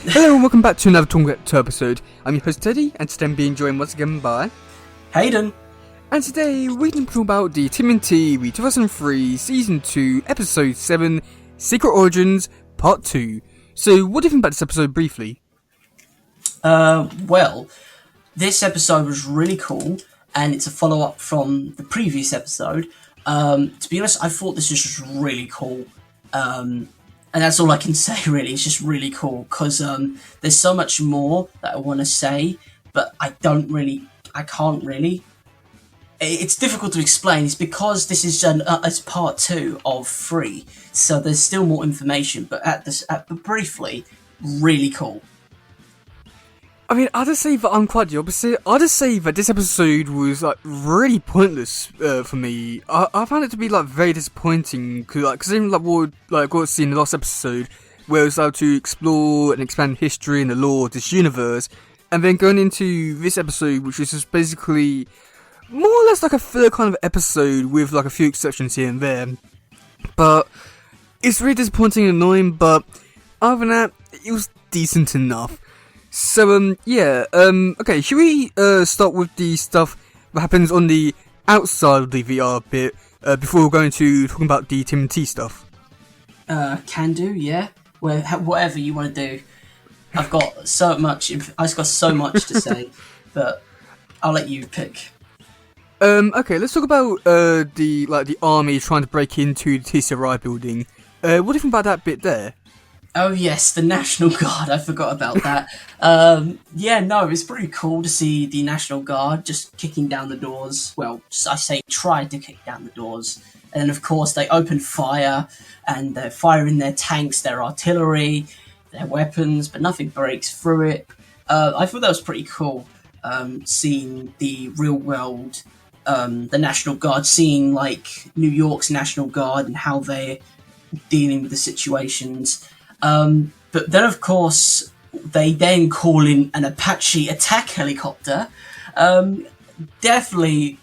Hello and welcome back to another Talking About episode. I'm your host Teddy, and today I'm being joined once again by Hayden. And today we're going to talk about the TMNT 2003 Season 2 Episode 7 Secret Origins Part 2. So what do you think about this episode briefly? Well, this episode was really cool, and it's a follow-up from the previous episode. To be honest, I thought this was just really cool. And that's all I can say, really. It's just really cool, because there's so much more that I want to say, but I can't really. It's difficult to explain. It's because this is it's part 2 of 3, so there's still more information, but briefly, really cool. I mean, I'd just say that I'm quite the opposite. I'd just say that this episode was really pointless for me. I found it to be very disappointing because even what got seen in the last episode, where it was allowed to explore and expand history and the lore of this universe, and then going into this episode, which was just basically more or less like a filler kind of episode with a few exceptions here and there. But it's really disappointing and annoying. But other than that, it was decent enough. So, okay, should we start with the stuff that happens on the outside of the VR bit before we're going to talking about the TMNT stuff? Can do, yeah. Whatever you want to do. I've got so much to say, but I'll let you pick. Okay, let's talk about the army trying to break into the TCRI building. What do you think about that bit there? Oh yes, the National Guard, I forgot about that. It's pretty cool to see the National Guard just kicking down the doors. Well, I say tried to kick down the doors. And then of course they open fire, and they're firing their tanks, their artillery, their weapons, but nothing breaks through it. I thought that was pretty cool, seeing the real world, the National Guard, seeing New York's National Guard and how they're dealing with the situations. But then, of course, they then call in an Apache attack helicopter. Definitely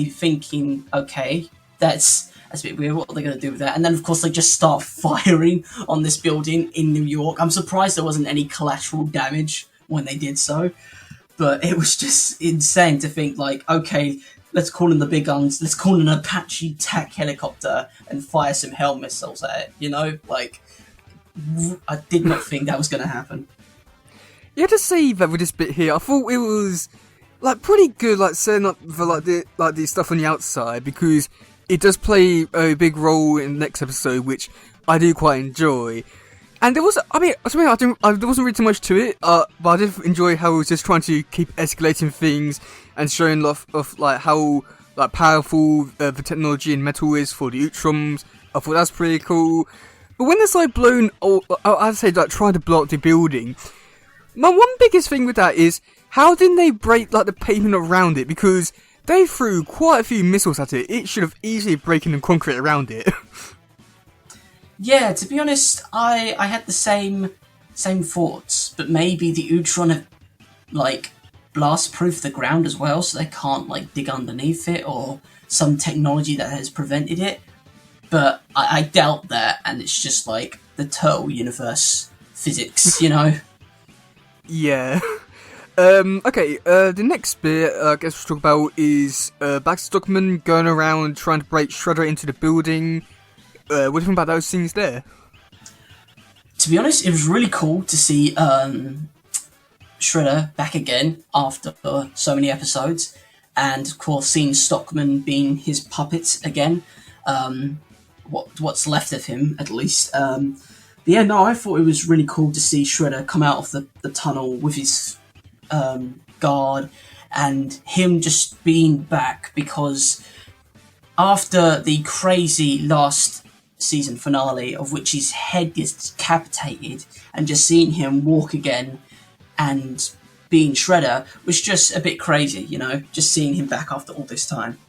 thinking, okay, that's a bit weird. What are they going to do with that? And then, of course, they just start firing on this building in New York. I'm surprised there wasn't any collateral damage when they did so. But it was just insane to think, okay, let's call in the big guns. Let's call in an Apache attack helicopter and fire some Hell missiles at it, I did not think that was going to happen. You have to say that with this bit here, I thought it was pretty good, setting up for the stuff on the outside, because it does play a big role in the next episode, which I do quite enjoy. And there was, there wasn't really too much to it, but I did enjoy how it was just trying to keep escalating things and showing off how powerful the technology in metal is for the Utroms. I thought that's pretty cool. But when it's blown, I'd say trying to blow up the building, my one biggest thing with that is, how didn't they break the pavement around it? Because they threw quite a few missiles at it. It should have easily broken the concrete around it. Yeah, to be honest, I had the same thoughts, but maybe the Utron have blast-proof the ground as well, so they can't dig underneath it, or some technology that has prevented it. But I doubt that, and it's just the Turtle Universe physics, Yeah. Okay, the next bit I guess we'll talk about is Baxter Stockman going around trying to break Shredder into the building. What do you think about those scenes there? To be honest, it was really cool to see Shredder back again after so many episodes, and of course seeing Stockman being his puppet again. What's left of him, at least. I thought it was really cool to see Shredder come out of the tunnel with his guard, and him just being back, because after the crazy last season finale, of which his head gets decapitated, and just seeing him walk again and being Shredder was just a bit crazy, just seeing him back after all this time.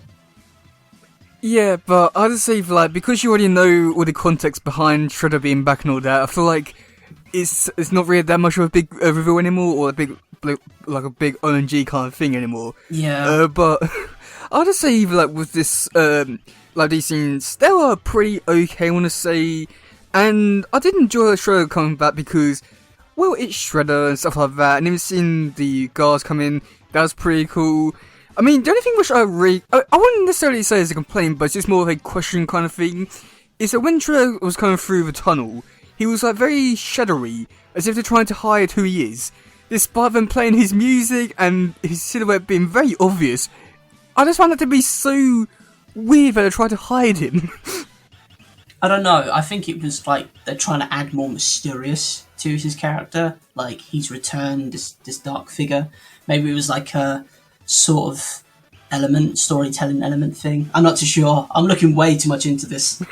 Yeah, but I'd say because you already know all the context behind Shredder being back and all that, I feel it's not really that much of a big reveal anymore, or a big OMG kind of thing anymore. Yeah. But I'll just say with this these scenes, they were pretty okay, I want to say. And I did enjoy Shredder coming back because, well, it's Shredder and stuff like that, and even seeing the guards come in, that was pretty cool. I mean, the only thing which I wouldn't necessarily say is a complaint, but it's just more of a question kind of thing, is that when Shredder was coming through the tunnel, he was like very shadowy, as if they're trying to hide who he is. Despite them playing his music and his silhouette being very obvious, I just found that to be so weird that they're trying to hide him. I don't know, I think it was like they're trying to add more mysterious to his character, like he's returned, this dark figure. Maybe it was like a sort of storytelling element thing. I'm not too sure, I'm looking way too much into this.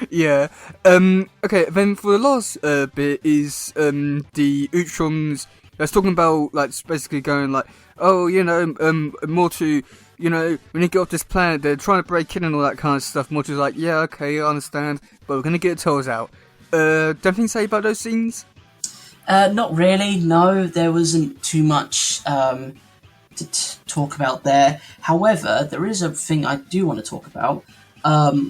Yeah. Okay, then for the last bit is the Utrons that's talking about, like, basically going like, oh, you know, more to, you know, when you get off this planet, they're trying to break in and all that kind of stuff. Mortu's like, yeah, okay, I understand, but we're gonna get toes out. Anything to say about those scenes? Not really, no, there wasn't too much to talk about there. However, there is a thing I do want to talk about. I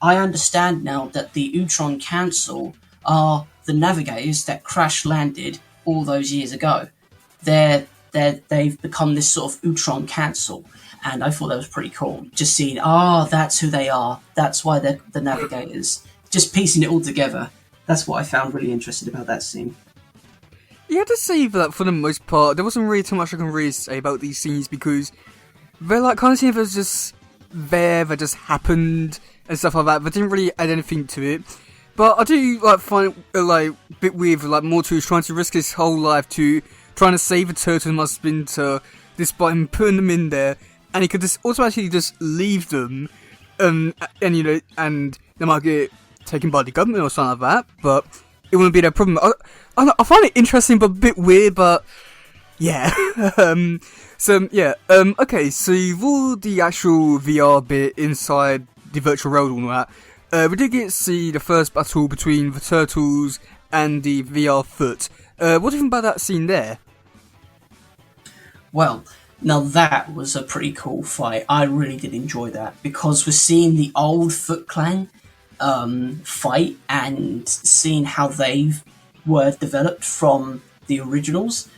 understand now that the Utron Council are the navigators that crash landed all those years ago. They've become this sort of Utron Council, and I thought that was pretty cool. Just seeing, that's who they are. That's why they're the navigators. Just piecing it all together. That's what I found really interesting about that scene. You have to say that for the most part, there wasn't really too much I can really say about these scenes because they're like kind of scenes that was just there, that just happened and stuff like that, but didn't really add anything to it. But I do like find like a bit weird, like Mortu's trying to risk his whole life to trying to save a turtle and splinter, despite him putting them in there, and he could just automatically just leave them, and you know, and they might get taken by the government or something like that, but it wouldn't be their problem. I find it interesting, but a bit weird, but yeah. Okay, so you've all the actual VR bit inside the virtual world and all that. We did get to see the first battle between the turtles and the VR foot. What do you think about that scene there? Well, now that was a pretty cool fight. I really did enjoy that because we're seeing the old Foot Clan fight and seeing how they were developed from the originals.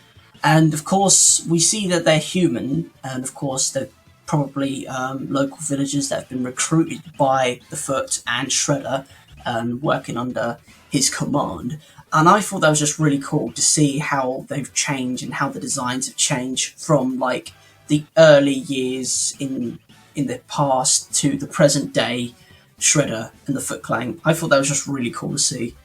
And of course, we see that they're human, and of course, they're probably local villagers that have been recruited by the Foot and Shredder, working under his command. And I thought that was just really cool to see how they've changed and how the designs have changed from like the early years in the past to the present day Shredder and the Foot Clan. I thought that was just really cool to see.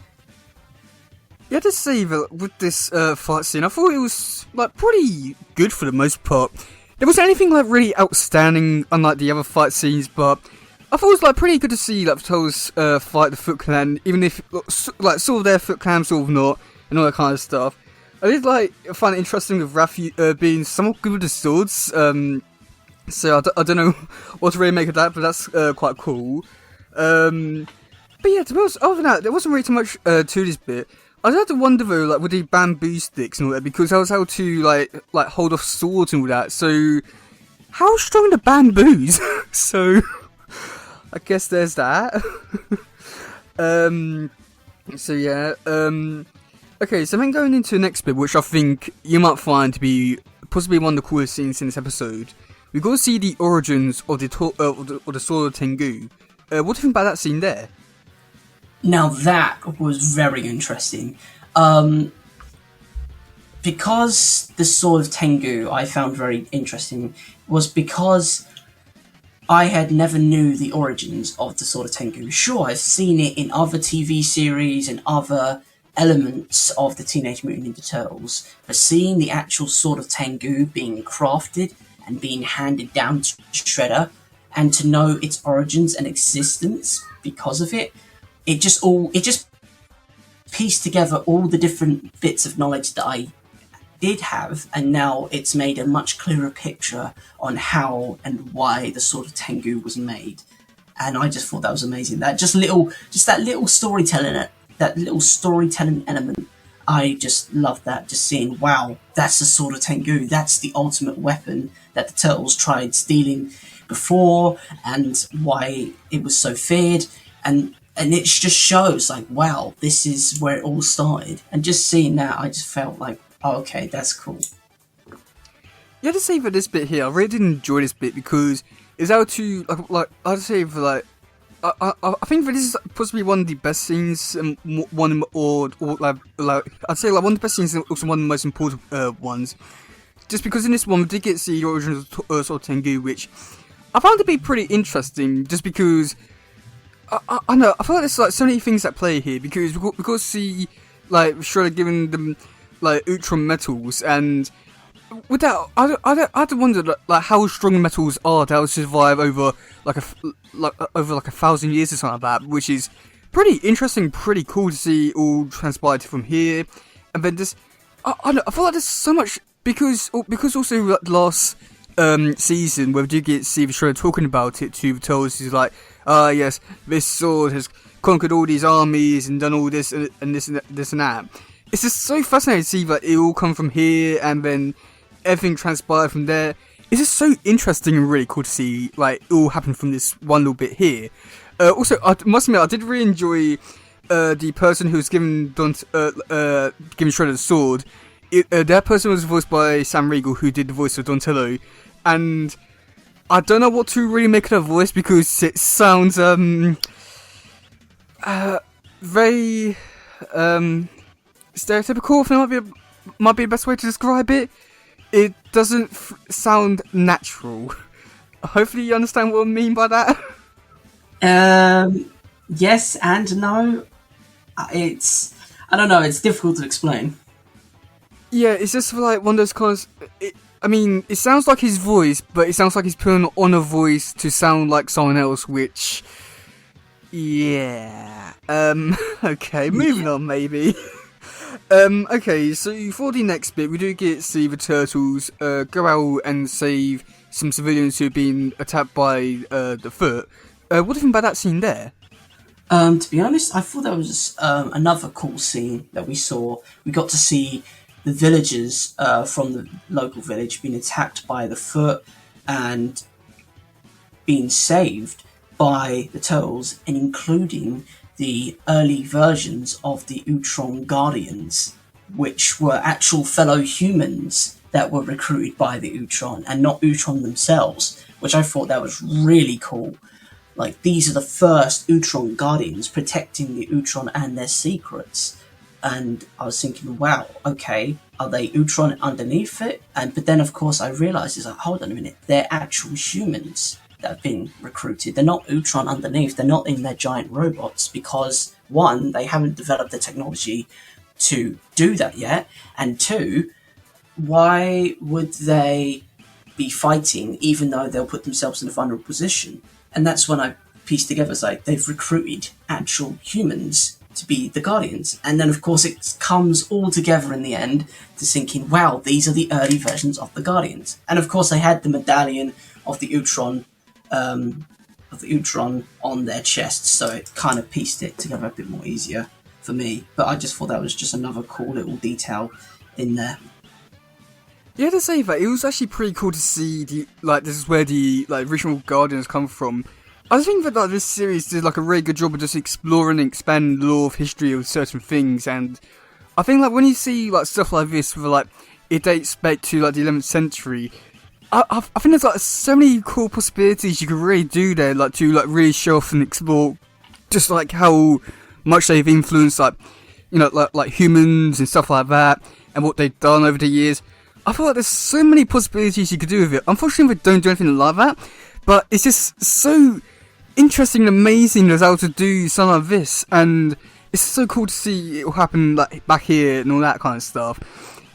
Yeah, to say that with this fight scene, I thought it was like pretty good for the most part. There wasn't anything like really outstanding, unlike the other fight scenes, but I thought it was like pretty good to see like the Turtles fight the Foot Clan, even if like sort of their Foot Clan, sort of not, and all that kind of stuff. I did like find it interesting with Raph being somewhat good with the swords. So I don't know what to really make of that, but that's quite cool. But yeah, to be honest, other than that, there wasn't really too much to this bit. I had to wonder though, like with the bamboo sticks and all that, because I was able to like hold off swords and all that. So how strong are the bamboos? So I guess there's that. So yeah. Okay, so then going into the next bit, which I think you might find to be possibly one of the coolest scenes in this episode. We got to see the origins of the Sword of Tengu. What do you think about that scene there? Now that was very interesting. Because the Sword of Tengu I found very interesting was because I had never knew the origins of the Sword of Tengu. Sure, I've seen it in other TV series and other elements of the Teenage Mutant Ninja Turtles, but seeing the actual Sword of Tengu being crafted and being handed down to Shredder, and to know its origins and existence because of it, it just pieced together all the different bits of knowledge that I did have, and now it's made a much clearer picture on how and why the Sword of Tengu was made. And I just thought that was amazing. That little storytelling element. I just loved that. Just seeing, wow, that's the Sword of Tengu. That's the ultimate weapon that the Turtles tried stealing before, and why it was so feared. And and it just shows like, wow, this is where it all started. And just seeing that, I just felt like, oh, okay, that's cool. Yeah, to say for this bit here, I really did enjoy this bit because it's able to like I'd say for like I think that this is possibly one of the best scenes, and one or like I'd say like one of the best scenes, and also one of the most important ones. Just because in this one we did get to see the origins of sort of Tengu, which I found to be pretty interesting. Just because I know I feel like there's like so many things at play here because we got to see like Shredder giving them like Ultron metals, and with that, I had to wonder like how strong metals are that will survive over like over 1,000 years or something like that, which is pretty interesting, pretty cool to see all transpired from here. And then just I feel like there's so much because also like, last season where we do get Steve Shredder talking about it to tell us he's like, yes, this sword has conquered all these armies and done all this and this and that. It's just so fascinating to see that it all come from here and then everything transpired from there. It's just so interesting and really cool to see like it all happen from this one little bit here. Also, I must admit I did really enjoy the person who was giving Shredder the sword. That person was voiced by Sam Riegel, who did the voice of Donatello, and I don't know what to really make of her voice because it sounds very stereotypical. I think might be the best way to describe it. It doesn't sound natural. Hopefully you understand what I mean by that. Yes and no. I don't know, it's difficult to explain. Yeah, it's just like one of those kinds. I mean, it sounds like his voice, but it sounds like he's putting on a voice to sound like someone else, which... Yeah. Okay, moving on maybe. Okay, so for the next bit, we do get to see the Turtles go out and save some civilians who have been attacked by the Foot. What do you think about that scene there? To be honest, I thought that was another cool scene that we saw. We got to see the villagers from the local village being attacked by the Foot and being saved by the Turtles, and including the early versions of the Ultron Guardians, which were actual fellow humans that were recruited by the Ultron and not Ultron themselves, which I thought that was really cool. Like, these are the first Ultron Guardians protecting the Ultron and their secrets. And I was thinking, wow, okay, are they Ultron underneath it? But then, of course, I realised, it's like, hold on a minute, they're actual humans that have been recruited. They're not Ultron underneath, they're not in their giant robots, because, one, they haven't developed the technology to do that yet, and two, why would they be fighting even though they'll put themselves in a vulnerable position? And that's when I pieced together, it's like, they've recruited actual humans to be the Guardians. And then, of course, it comes all together in the end to thinking, wow, these are the early versions of the Guardians. And, of course, they had the medallion of the Ultron on their chests, so it kind of pieced it together a bit more easier for me. But I just thought that was just another cool little detail in there. Yeah, to say that, it was actually pretty cool to see this is where the original Guardians come from. I think that this series did a really good job of just exploring and expanding the lore of history of certain things, and I think when you see stuff like this where it dates back to the 11th century, I think there's so many cool possibilities you could really do there, to really show off and explore just how much they've influenced humans and stuff like that, and what they've done over the years. I feel like there's so many possibilities you could do with it. Unfortunately, they don't do anything like that, but it's just so interesting and amazing as how to do something like this, and it's so cool to see it all happen back here and all that kind of stuff.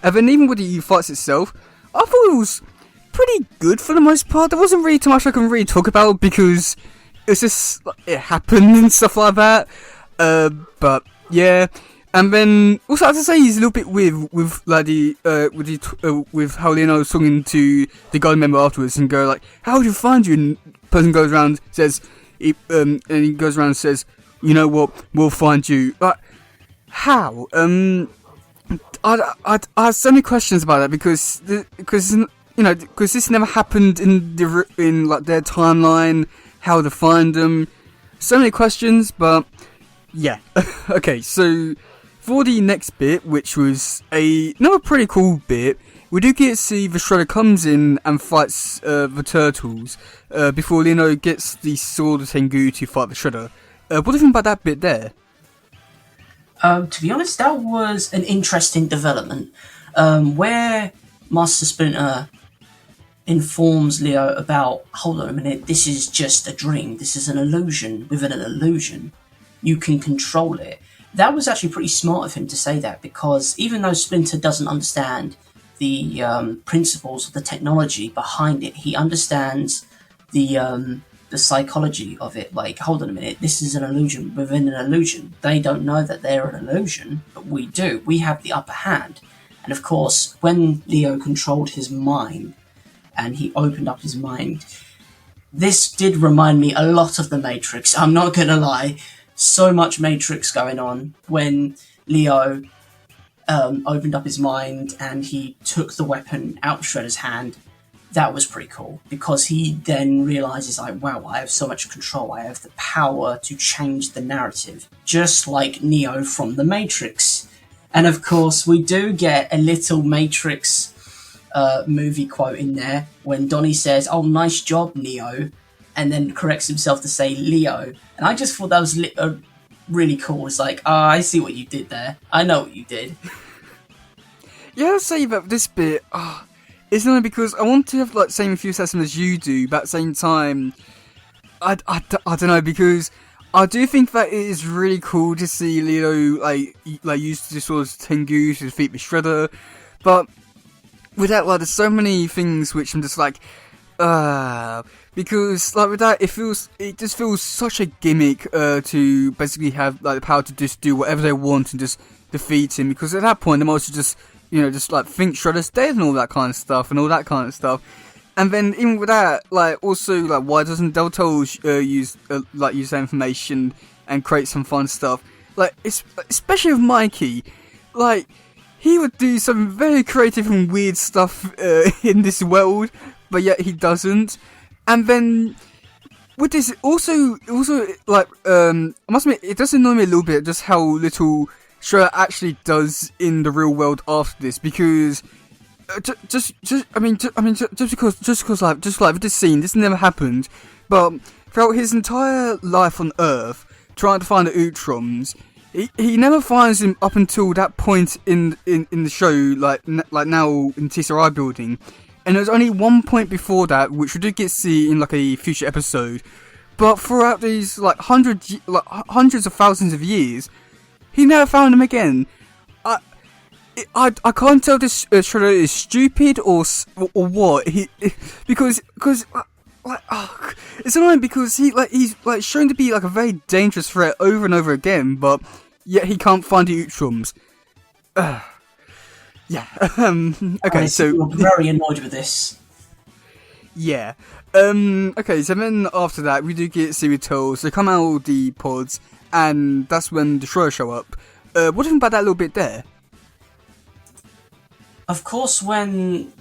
And then even with the fights itself, I thought it was pretty good for the most part. There wasn't really too much I can really talk about because it's just it happened and stuff like that. But yeah. And then also I have to say he's a little bit weird with how Leonardo was talking to the Guardian member afterwards and go how would you find you? And the person goes around says and he goes around and says, you know what, we'll find you. How? I have so many questions about that because this never happened in their timeline. How to find them? so many questions, but yeah. Okay, so for the next bit, which was another pretty cool bit, we do get to see the Shredder comes in and fights the Turtles before Lino gets the Sword of Tengu to fight the Shredder. What do you think about that bit there? To be honest, that was an interesting development, where Master Splinter informs Leo about, hold on a minute, this is just a dream, this is an illusion within an illusion, you can control it. That was actually pretty smart of him to say that, because even though Splinter doesn't understand the principles of the technology behind it, he understands the psychology of it. Like, hold on a minute, this is an illusion within an illusion. They don't know that they're an illusion, but we do. We have the upper hand. And of course, when Leo controlled his mind and he opened up his mind, this did remind me a lot of the Matrix. I'm not gonna lie, so much Matrix going on when Leo opened up his mind and he took the weapon out of Shredder's hand. That was pretty cool, because he then realizes, like, wow, I have so much control, I have the power to change the narrative, just like Neo from the Matrix. And of course, we do get a little Matrix movie quote in there when Donnie says, oh, nice job, Neo, and then corrects himself to say Leo. And I just thought that was really cool. It's like, oh, I see what you did there. I know what you did. Yeah, I'll say about this bit, it's only because I want to have like same enthusiasm as you do, but at the same time, I don't know, because I do think that it is really cool to see Leo like use the sort of Tengu to defeat the Shredder, but with that, like, there's so many things which I'm just like, because like with that, it just feels such a gimmick to basically have like the power to just do whatever they want and just defeat him, because at that point they might just just like think Shredder's dead and all that kind of stuff. And then even with that, like, also, like, why doesn't Delta use that information and create some fun stuff? Like, especially with Mikey, like, he would do some very creative and weird stuff in this world, but yet he doesn't. And then with this, also like, I must admit, it does annoy me a little bit just how little Shredder actually does in the real world after this, because just because like with this scene, this never happened, but throughout his entire life on Earth, trying to find the Utrons, he never finds him up until that point in the show, like now in Tesseract building, and there's only one point before that which we did get to see in like a future episode, but throughout these like hundreds of thousands of years, he never found him again. I can't tell this Shredder is stupid or what. Because like, it's annoying because he's like shown to be like a very dangerous threat over and over again, but yet he can't find the Utrons. Yeah. Okay, so you're very annoyed with this. Yeah. Okay, so then after that, we do get Secret Turtles. They come out of the pods, and that's when the Shredder show up. What do you think about that little bit there? Of course, when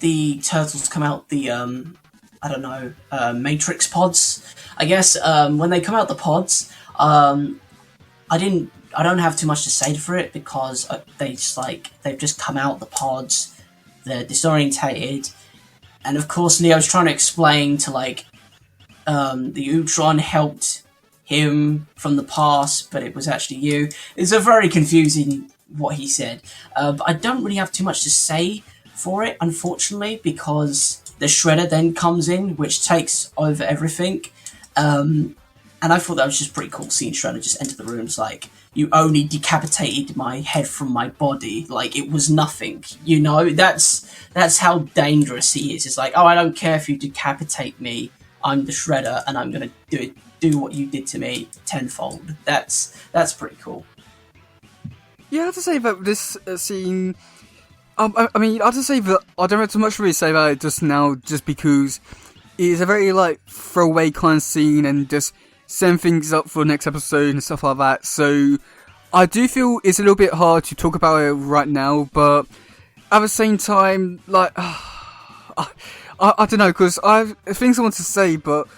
the Turtles come out the, Matrix pods, I guess, when they come out the pods, I don't have too much to say for it, because they've just come out the pods, they're disorientated, and of course Leo's trying to explain to, like, the Utron helped him from the past, but it was actually you. It's a very confusing what he said, but I don't really have too much to say for it, unfortunately, because the Shredder then comes in, which takes over everything, and I thought that was just pretty cool, seeing Shredder just enter the room. It's like, you only decapitated my head from my body, like it was nothing, that's how dangerous he is. It's like, oh, I don't care if you decapitate me, I'm the Shredder, and I'm gonna do what you did to me tenfold. That's pretty cool. Yeah, I have to say that this scene, I mean, I have to say that I don't have too much to really say about it just now, just because it is a very, like, throwaway kind of scene and just setting things up for the next episode and stuff like that, so I do feel it's a little bit hard to talk about it right now, but at the same time, like, I don't know, because I have things I want to say, but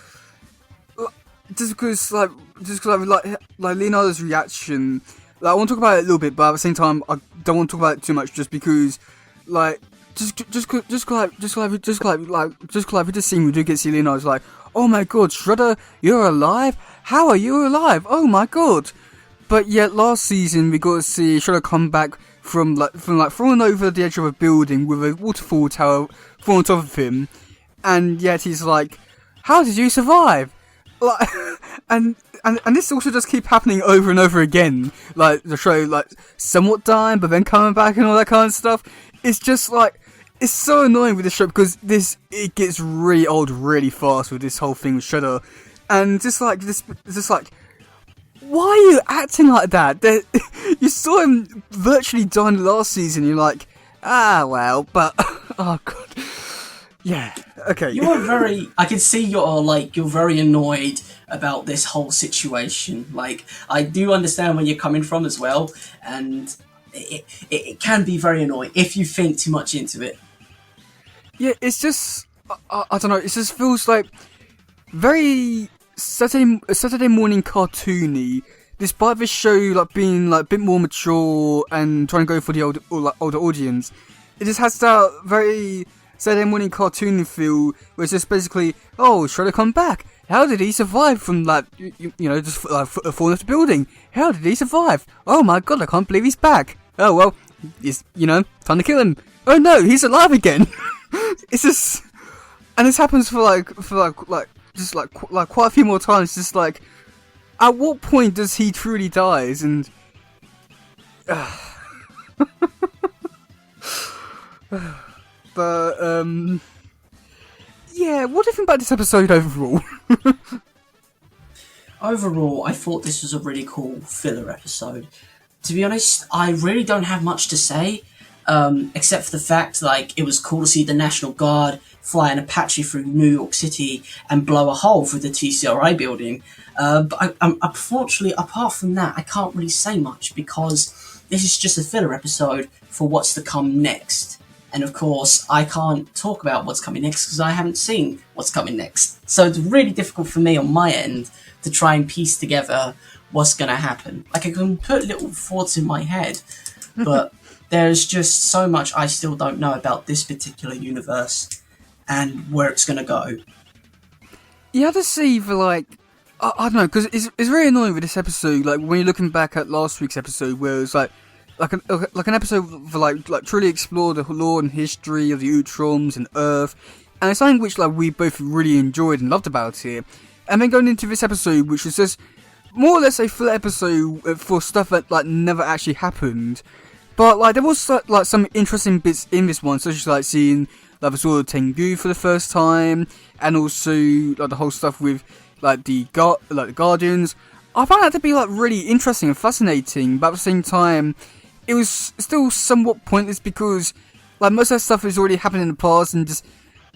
just because like Leonardo's reaction. Like, I want to talk about it a little bit, but at the same time, I don't want to talk about it too much, just because, like, we just seen we do get see Leonardo's like, oh my god, Shredder, you're alive? How are you alive? Oh my god! But yet last season we got to see Shredder come back from falling over the edge of a building with a waterfall tower falling on top of him, and yet he's like, how did you survive? Like, and this also just keep happening over and over again. Like, the show, like, somewhat dying, but then coming back and all that kind of stuff. It's just like, it's so annoying with this show because it gets really old really fast with this whole thing with Shredder. And just like, why are you acting like that? You saw him virtually die last season, you're like, well, but, oh god. Yeah, okay. I can see you're very annoyed about this whole situation. Like, I do understand where you're coming from as well, and it can be very annoying if you think too much into it. Yeah, it's just, I don't know, it just feels like very Saturday morning cartoony, despite this show like being like a bit more mature and trying to go for the older audience. It just has that very Saturday morning cartoon feel, where it's just basically, oh, Shredder come back. How did he survive from like, just falling off the building? How did he survive? Oh my god, I can't believe he's back. Oh well, it's time to kill him. Oh no, he's alive again. It's just, and this happens for quite a few more times. Just like, at what point does he truly dies? And but yeah, what do you think about this episode overall? Overall, I thought this was a really cool filler episode. To be honest, I really don't have much to say, except for the fact, like, it was cool to see the National Guard fly an Apache through New York City and blow a hole through the TCRI building. But unfortunately, apart from that, I can't really say much, because this is just a filler episode for what's to come next. And of course, I can't talk about what's coming next because I haven't seen what's coming next. So it's really difficult for me on my end to try and piece together what's going to happen. Like, I can put little thoughts in my head, but there's just so much I still don't know about this particular universe and where it's going to go. You have to see for, like, I don't know, because it's very annoying with this episode, like, when you're looking back at last week's episode, where it's like an episode for like truly explore the lore and history of the Utroms and Earth, and it's something which like we both really enjoyed and loved about it. And then going into this episode, which was just more or less a full episode for stuff that like never actually happened, but like there was like some interesting bits in this one, such as like seeing like the Sword of Tengu for the first time, and also like the whole stuff with like the Guardians. I found that to be like really interesting and fascinating, but at the same time, it was still somewhat pointless because like most of that stuff has already happened in the past and just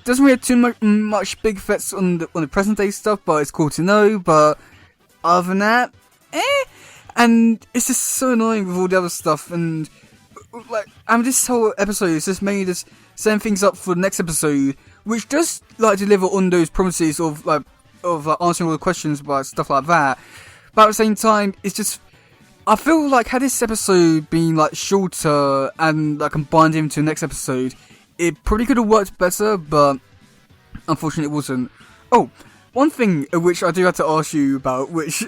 doesn't really have too much big effects on the present day stuff. But it's cool to know. But other than that, and it's just so annoying with all the other stuff. And like, this whole episode is just mainly just setting things up for the next episode, which does like deliver on those promises of answering all the questions about stuff like that. But at the same time, it's just, I feel like had this episode been like shorter and like combined into the next episode, it probably could have worked better, but unfortunately it wasn't. Oh, one thing which I do have to ask you about, which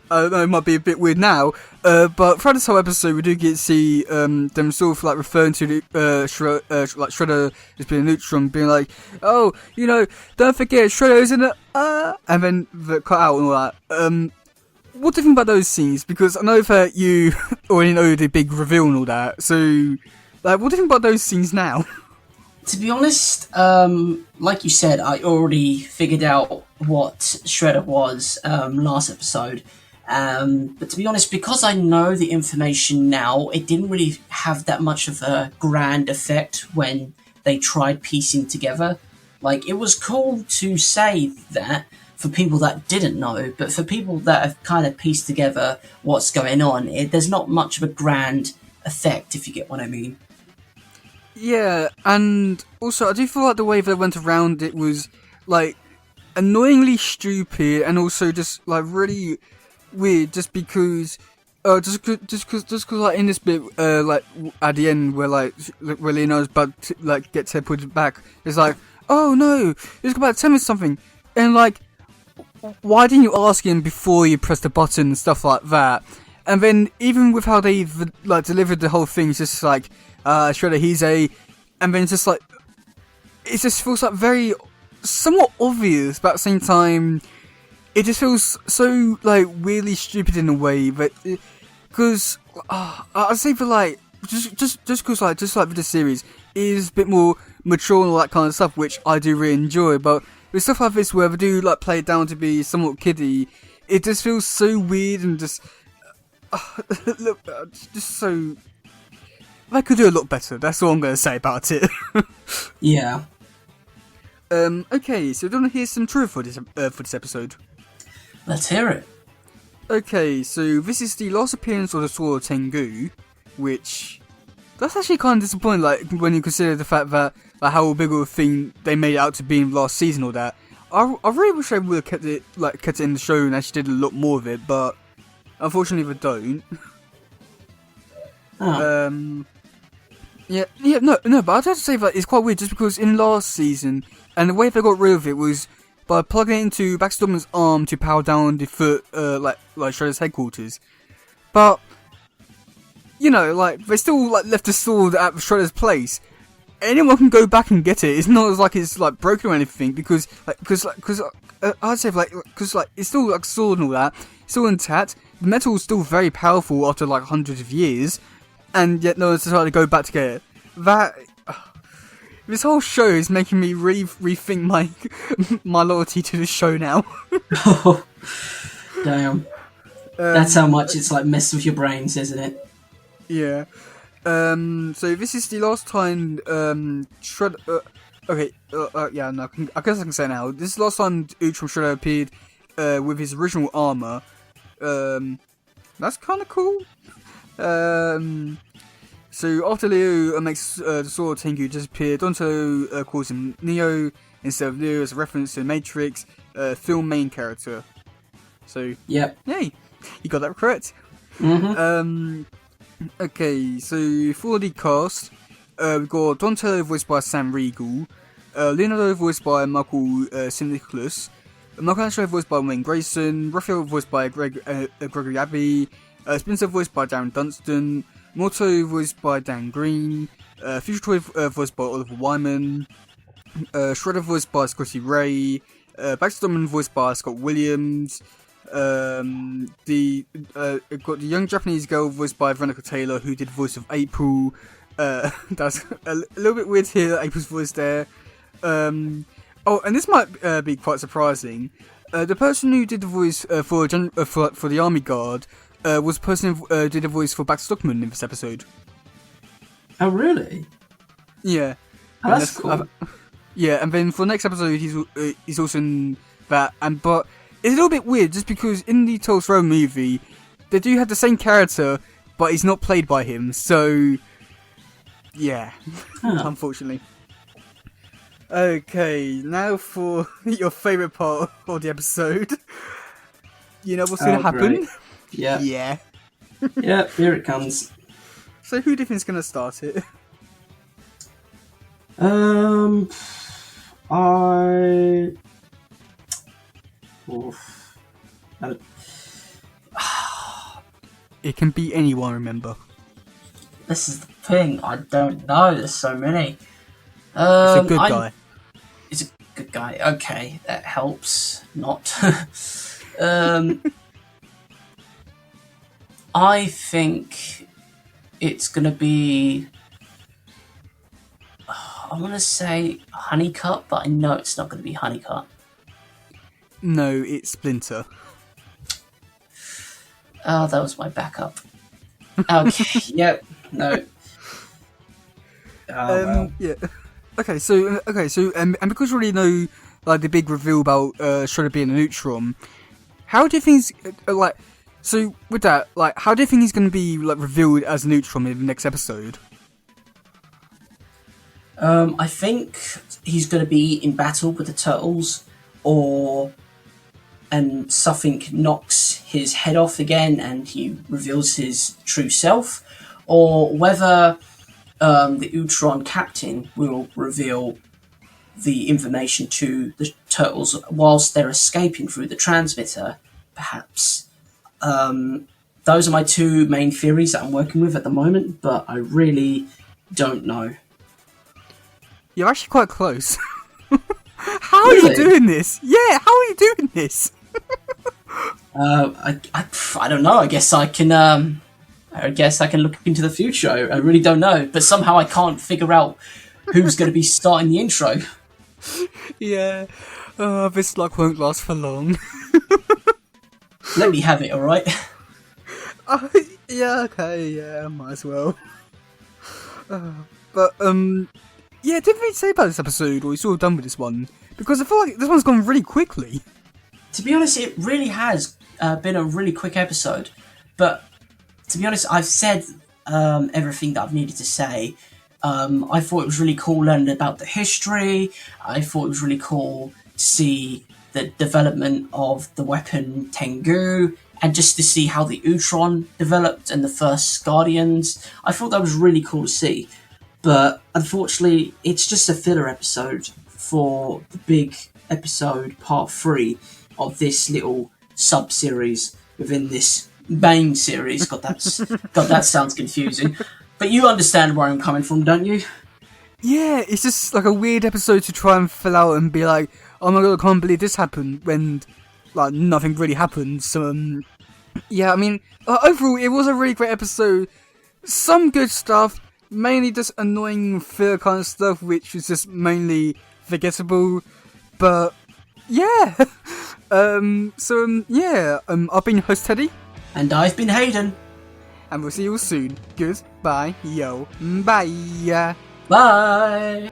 I know might be a bit weird now, but throughout this whole episode we do get to see them sort of like referring to the Shredder as being a neutron, being like, oh, don't forget Shredder isn't it, and then the cut out and all that. What do you think about those scenes? Because I know that you already know the big reveal and all that. So, like, what do you think about those scenes now? To be honest, like you said, I already figured out what Shredder was last episode. But to be honest, because I know the information now, it didn't really have that much of a grand effect when they tried piecing together. Like, it was cool to say that for people that didn't know, but for people that have kind of pieced together what's going on, there's not much of a grand effect, if you get what I mean. Yeah, and also I do feel like the way they went around it was like annoyingly stupid and also just like really weird. Just because, just cause like in this bit, like at the end where where Leonardo's about to like get teleported back, it's like, oh no, he's about to tell me something, and like, why didn't you ask him before you press the button and stuff like that? And then even with how they've like delivered the whole thing, it's just like, Shredder, he's a, and then it's just like, it just feels like very somewhat obvious, but at the same time, it just feels so like weirdly stupid in a way. But because I'd say for like just because like with the series is a bit more mature and all that kind of stuff, which I do really enjoy. But with stuff like this where they do like play it down to be somewhat kiddie, it just feels so weird and just look, just so. I could do a lot better. That's all I'm going to say about it. Yeah. Okay, so do you want to hear some trivia for this episode? Let's hear it. Okay, so this is the last appearance of the Sword of Tengu, which that's actually kind of disappointing. Like when you consider the fact that like, how big of a thing they made it out to be in last season or that. I really wish they would have kept it in the show and actually did a lot more of it, but unfortunately they don't. Oh. No, but I'd have to say that it's quite weird just because in last season, and the way they got rid of it was by plugging it into Baxter Stockman's arm to power down the foot, like Shredder's headquarters. But, you know, like, they still like left the sword at Shredder's place. Anyone can go back and get it. It's not as like it's like broken or anything because I'd say because it's still like sword and all that, it's still intact. The metal is still very powerful after like hundreds of years. And yet no one's decided to go back to get it. This whole show is making me really rethink my loyalty to the show now. Oh, damn. That's how much it's like messed with your brains, isn't it? Yeah. So this is the last time Shredder. Okay. Yeah. No. I guess I can say now. This is the last time Ultron Shredder appeared with his original armor. That's kind of cool. So after Leo makes the Sword of Tengu disappear, Donatello calls him Neo instead of Leo as a reference to the Matrix film main character. So yep. Yay, you got that correct. Mm-hmm. Okay, so for the cast, we've got Donatello voiced by Sam Riegel, Leonardo voiced by Michael Sinniklus, Michelangelo voiced by Wayne Grayson, Raphael voiced by Gregory Abbey, Spencer voiced by Darren Dunstan, Morto voiced by Dan Green, Future Toy voiced by Oliver Wyman, Shredder voiced by Scotty Ray, Baxter Stockman voiced by Scott Williams, got the young Japanese girl voiced by Veronica Taylor, who did the voice of April. That's a little bit weird to hear April's voice there. And this might be quite surprising. The person who did the voice for the Army Guard was the person who did the voice for Baxter Stockman in this episode. Oh, really? Yeah. Oh, that's cool. Yeah, and then for the next episode, he's also in that. But it's a little bit weird just because in the Tulsa Road movie, they do have the same character, but he's not played by him. So, yeah, unfortunately. Okay, now for your favourite part of the episode. You know what's going to happen? Great. Yeah. Yeah. Yeah, here it comes. So who do you think is going to start it? It can be anyone, remember. This is the thing, I don't know, there's so many. It's a good guy. It's a good guy, okay, that helps. Not. I think it's gonna be... I want to say Honeycutt, but I know it's not going to be Honeycutt. No, it's Splinter. Oh, that was my backup. Okay, yep, no. Well. Yeah. Okay, so and because we already know like the big reveal about Shredder being a neutron, how do you think like? So with that, like, how do you think he's going to be like revealed as a neutron in the next episode? I think he's going to be in battle with the Turtles, and something knocks his head off again and he reveals his true self, or whether the Utron captain will reveal the information to the turtles whilst they're escaping through the transmitter, perhaps. Those are my two main theories that I'm working with at the moment, but I really don't know. You're actually quite close. How are Really? you doing this? Yeah, how are you doing this? I don't know. I guess I can look into the future. I really don't know, but somehow I can't figure out who's going to be starting the intro. Yeah, this luck won't last for long. Let me have it, all right? Yeah, okay, yeah, might as well. But yeah, didn't we say about this episode, or are you sort of done with this one? Because I feel like this one's gone really quickly. To be honest, it really has been a really quick episode. But to be honest, I've said everything that I've needed to say. I thought it was really cool learning about the history. I thought it was really cool to see the development of the weapon Tengu, and just to see how the Utron developed and the first Guardians. I thought that was really cool to see. But unfortunately, it's just a filler episode for the big episode, part 3 of this little sub-series within this main series. God, that sounds confusing. But you understand where I'm coming from, don't you? Yeah, it's just like a weird episode to try and fill out and be like, oh my god, I can't believe this happened, when like nothing really happened. So yeah, I mean, overall it was a really great episode. Some good stuff, mainly just annoying filler kind of stuff, which was just mainly forgettable. But yeah, yeah, I've been your host Teddy, And I've been Hayden. and we'll see you all soon. Goodbye, yo, bye. Bye!